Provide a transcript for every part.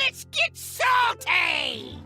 Let's get salty!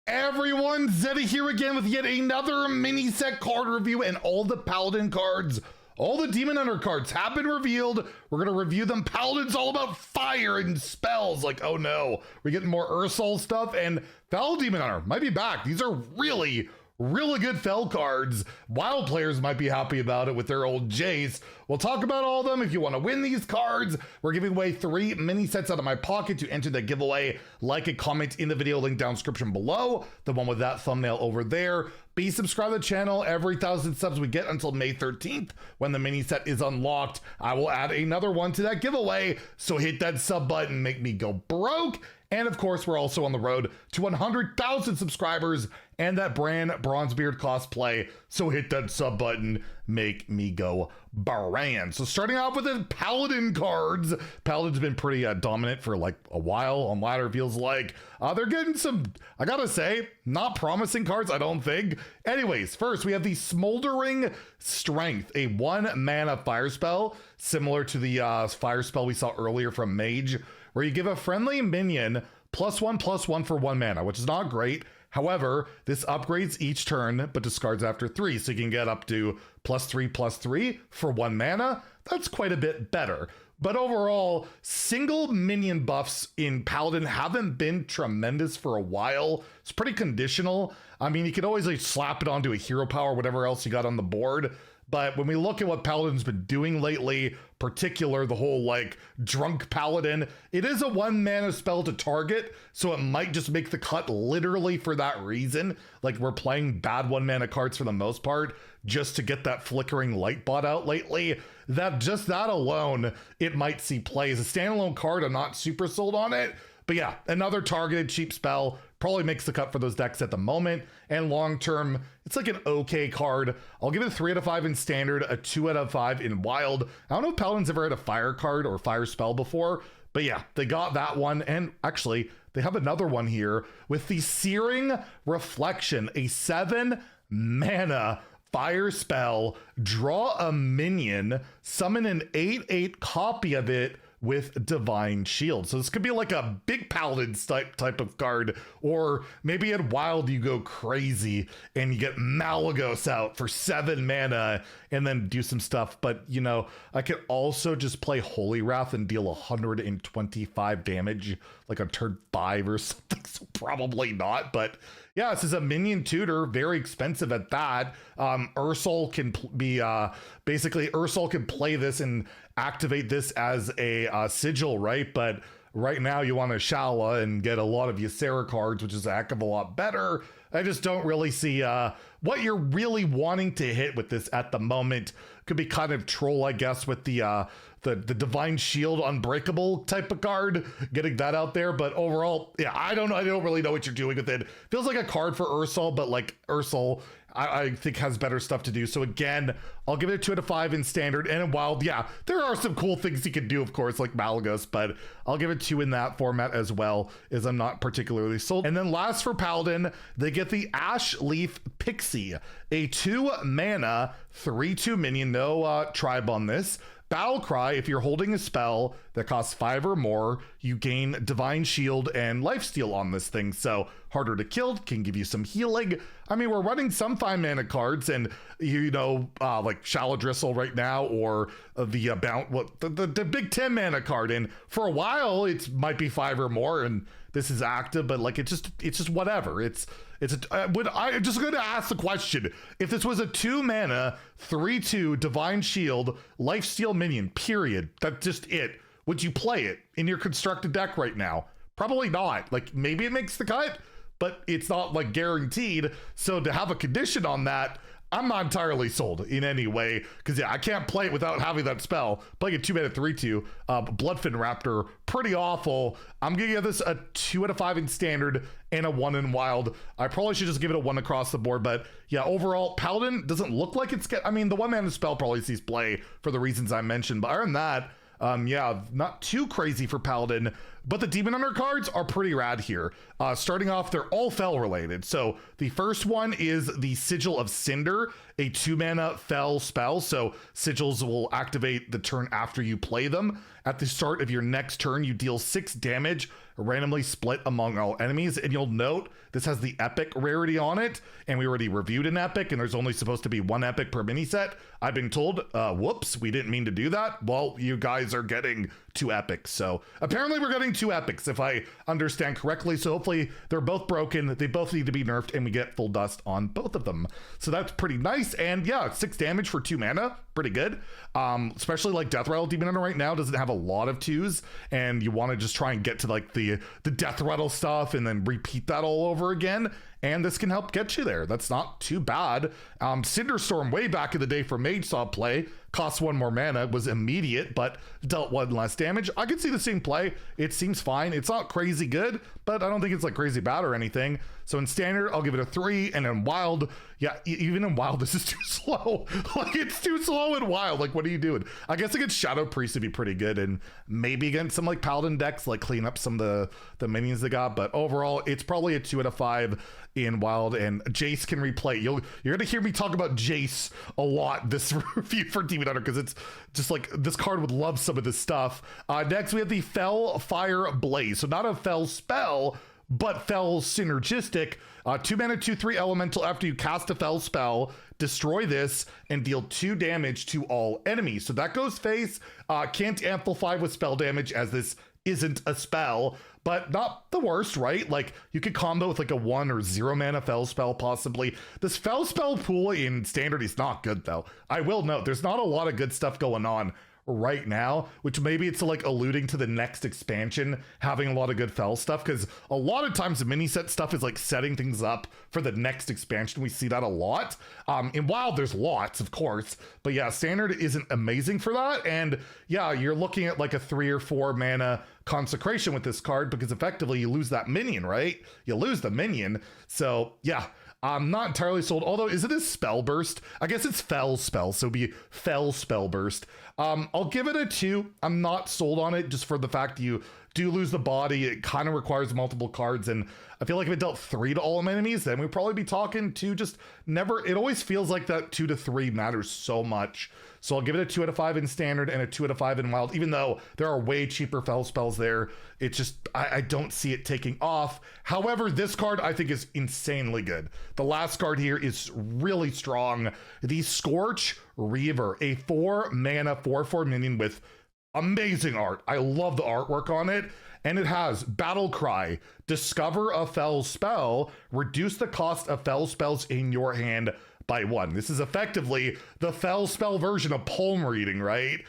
Everyone, Zeddy here again with yet another mini set card review, and all the Paladin cards, all the Demon Hunter cards have been revealed. We're gonna review them. Paladin's all about fire and spells. Like, oh no, we're getting more Ursol stuff, and Fel Demon Hunter might be back. These are really good Fel cards. Wild players might be happy about it with their old Jace. We'll talk about all of them. If you want to win these cards, we're giving away 3 mini sets out of my pocket. To enter the giveaway, like and comment in the video link down description below, the one with that thumbnail over there. Be subscribed to the channel. Every 1,000 subs we get until May 13th, when the mini set is unlocked, I will add another one to that giveaway. So hit that sub button, make me go broke. And of course, we're also on the road to 100,000 subscribers and that brand Bronzebeard cosplay. So hit that sub button, make me go brand. So starting off with the Paladin cards. Paladin's been pretty dominant for like a while on ladder, feels like. They're getting some, I gotta say, not promising cards, I don't think. Anyways, first we have the Smoldering Strength, a 1 mana fire spell, similar to the fire spell we saw earlier from Mage, where you give a friendly minion +1/+1 for 1 mana, which is not great. However, this upgrades each turn, but discards after 3, so you can get up to +3/+3 for 1 mana. That's quite a bit better. But overall, single minion buffs in Paladin haven't been tremendous for a while. It's pretty conditional. I mean, you could always like slap it onto a hero power, whatever else you got on the board. But when we look at what Paladin's been doing lately, particular the whole like drunk Paladin, it is a 1 mana spell to target, so it might just make the cut literally for that reason. Like, we're playing bad 1 mana cards for the most part just to get that flickering light bot out lately. That just that alone, it might see play. As a standalone card, I'm not super sold on it. But yeah, another targeted cheap spell, probably makes the cut for those decks at the moment. And long term, it's like an okay card. I'll give it a 3 out of 5 in standard, a 2 out of 5 in wild. I don't know if Paladin's ever had a fire card or fire spell before, but yeah, they got that one. And actually, they have another one here with the Searing Reflection, a 7 mana fire spell. Draw a minion, summon an 8/8 copy of it with Divine Shield. So this could be like a big Paladin type of card, or maybe at Wild you go crazy and you get Malagos out for 7 mana and then do some stuff. But you know, I could also just play Holy Wrath and deal 125 damage like on turn 5 or something, so probably not. But yeah, this is a minion tutor, very expensive at that. Ursol can be basically Ursol can play this and activate this as a sigil, right? But right now you want to Shala and get a lot of Ysera cards, which is a heck of a lot better. I just don't really see what you're really wanting to hit with this at the moment. Could be kind of troll, I guess, with the Divine Shield Unbreakable type of card, getting that out there. But overall, yeah, I don't really know what you're doing with it. Feels like a card for Ursol, but like Ursol, I think has better stuff to do. So again, I'll give it a 2 out of 5 in standard. And in wild, yeah, there are some cool things you can do, of course, like Malagos, but I'll give it 2 in that format as well, as I'm not particularly sold. And then last for Paladin, they get the Ash Leaf Pixie, a 2 mana 3/2 minion, no tribe on this. Battle Cry, if you're holding a spell that costs 5 or more, you gain Divine Shield and Lifesteal on this thing. So harder to kill, can give you some healing. I mean, we're running some 5 mana cards, and you know, like Shallow Dristle right now, or the big 10 mana card. And for a while, it might be 5 or more, and this is active, but like it's just whatever. I'm just going to ask the question: if this was a 2 mana 3/2 Divine Shield Lifesteal minion, period, that's just it, would you play it in your constructed deck right now? Probably not. Like, maybe it makes the cut, but it's not like guaranteed. So to have a condition on that, I'm not entirely sold in any way, because yeah, I can't play it without having that spell. Playing a 2 mana 3/2 Bloodfin Raptor, pretty awful. I'm gonna give this a 2 out of 5 in standard and a 1 in wild. I probably should just give it a 1 across the board, but yeah, overall, Paladin doesn't look like it's I mean, the 1 mana spell probably sees play for the reasons I mentioned, but other than that, yeah, not too crazy for Paladin. but the Demon Hunter cards are pretty rad here. Starting off, they're all Fel related. So the first one is the Sigil of Cinder, a 2-mana Fel spell. So sigils will activate the turn after you play them. At the start of your next turn, you deal 6 damage, randomly split among all enemies. And you'll note this has the epic rarity on it, and we already reviewed an epic, and there's only supposed to be 1 epic per mini set. I've been told, whoops, we didn't mean to do that. Well, you guys are getting 2 epics. So apparently we're getting 2 epics, if I understand correctly. So hopefully they're both broken. They both need to be nerfed, and we get full dust on both of them. So that's pretty nice. And yeah, 6 damage for 2 mana, pretty good. Especially like Death Rattle Demon Hunter right now doesn't have a lot of 2s, and you want to just try and get to like the Death Rattle stuff and then repeat that all over again. And this can help get you there. That's not too bad. Cinderstorm way back in the day for Mage Saw play, cost 1 more mana, was immediate, but dealt 1 less damage. I could see the same play. It seems fine. It's not crazy good, but I don't think it's like crazy bad or anything. So in standard, I'll give it a 3, and in wild, yeah, even in wild, this is too slow. Like, it's too slow in wild. Like, what are you doing? I guess against Shadow Priest would be pretty good, and maybe against some like Paladin decks, like clean up some of the minions they got. But overall, it's probably a 2 out of 5 in wild, and Jace can replay. You're gonna hear me talk about Jace a lot this review for Demon Hunter, because it's just like this card would love some of this stuff. Next, we have the Fel Fire Blaze. So not a Fel spell, but Fel synergistic. 2 mana, 2/3 elemental. After you cast a Fel spell, destroy this and deal 2 damage to all enemies. So that goes face. Can't amplify with spell damage, as this isn't a spell, but not the worst, right? Like, you could combo with like a 1 or 0 mana Fel spell possibly. This Fel spell pool in standard is not good though. I will note there's not a lot of good stuff going on right now, which maybe it's like alluding to the next expansion having a lot of good Fel stuff, because a lot of times the mini set stuff is like setting things up for the next expansion. We see that a lot. In wild, there's lots, of course, but yeah, standard isn't amazing for that. And yeah, you're looking at like a 3 or 4 mana consecration with this card, because effectively you lose that minion, right? You lose the minion. So yeah, I'm not entirely sold. Although, is it a spell burst? I guess it's Fel spell, so it'd be Fel spell burst. I'll give it a 2. I'm not sold on it, just for the fact you do lose the body. It kind of requires multiple cards, and I feel like if it dealt 3 to all enemies, then we'd probably be talking 2. Just never, it always feels like that 2 to 3 matters so much. So I'll give it a 2 out of 5 in standard and a 2 out of 5 in wild, even though there are way cheaper Fel spells there. It's just, I don't see it taking off. However, this card I think is insanely good. The last card here is really strong. The Scorch Reaver, a 4 mana 4/4 minion with amazing art. I love the artwork on it. And it has Battle Cry, discover a Fel spell, reduce the cost of Fel spells in your hand by 1. This is effectively the Fel spell version of palm reading, right?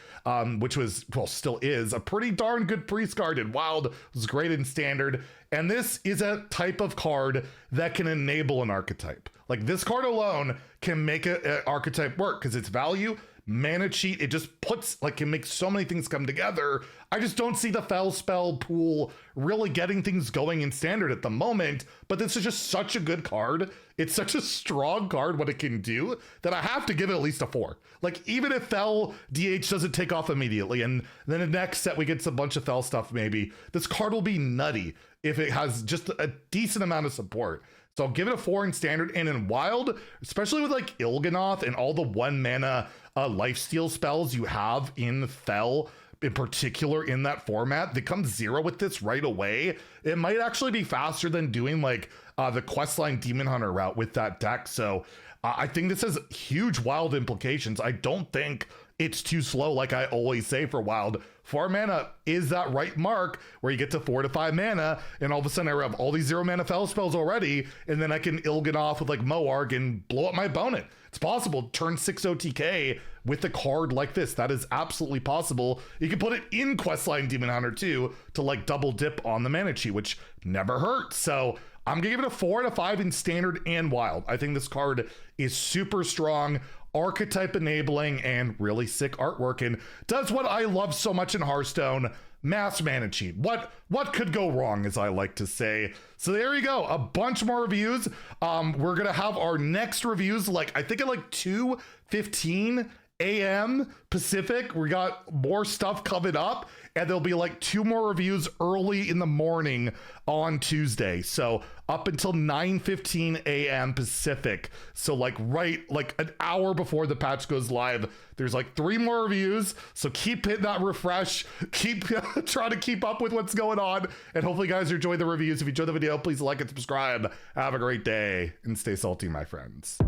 Which was, well, still is a pretty darn good priest card in wild. It was great in standard. And this is a type of card that can enable an archetype. Like, this card alone can make an archetype work, because its value, mana cheat, it just puts, like, can make so many things come together. I just don't see the Fel spell pool really getting things going in standard at the moment, but this is just such a good card. It's such a strong card, what it can do, that I have to give it at least a 4. Like, even if Fel DH doesn't take off immediately, and then the next set we get a bunch of Fel stuff maybe, this card will be nutty if it has just a decent amount of support. So I'll give it a 4 in standard, and in wild, especially with like Il'gynoth and all the 1 mana lifesteal spells you have in Fel, in particular in that format, that comes 0 with this right away. It might actually be faster than doing like the questline Demon Hunter route with that deck. So I think this has huge wild implications. I don't think it's too slow, like I always say for wild. 4 mana is that right mark where you get to 4 to 5 mana, and all of a sudden I have all these 0 mana Fel spells already, and then I can Il'gynoth with like Moarg and blow up my opponent. It's possible. Turn 6 OTK with a card like this. That is absolutely possible. You can put it in questline Demon Hunter too, to like double dip on the mana cheat, which never hurts. So I'm gonna give it a 4 out of 5 in standard and wild. I think this card is super strong, archetype enabling, and really sick artwork, and does what I love so much in Hearthstone: mass mana cheat. What could go wrong, as I like to say. So there you go, a bunch more reviews. We're gonna have our next reviews, like I think at like 2:15 a.m. Pacific. We got more stuff coming up, and there'll be like 2 more reviews early in the morning on Tuesday. So up until 9:15 a.m. Pacific. So like an hour before the patch goes live, there's like 3 more reviews. So keep hitting that refresh, keep trying to keep up with what's going on, and hopefully you guys enjoy the reviews. If you enjoyed the video, please like and subscribe. Have a great day and stay salty, my friends.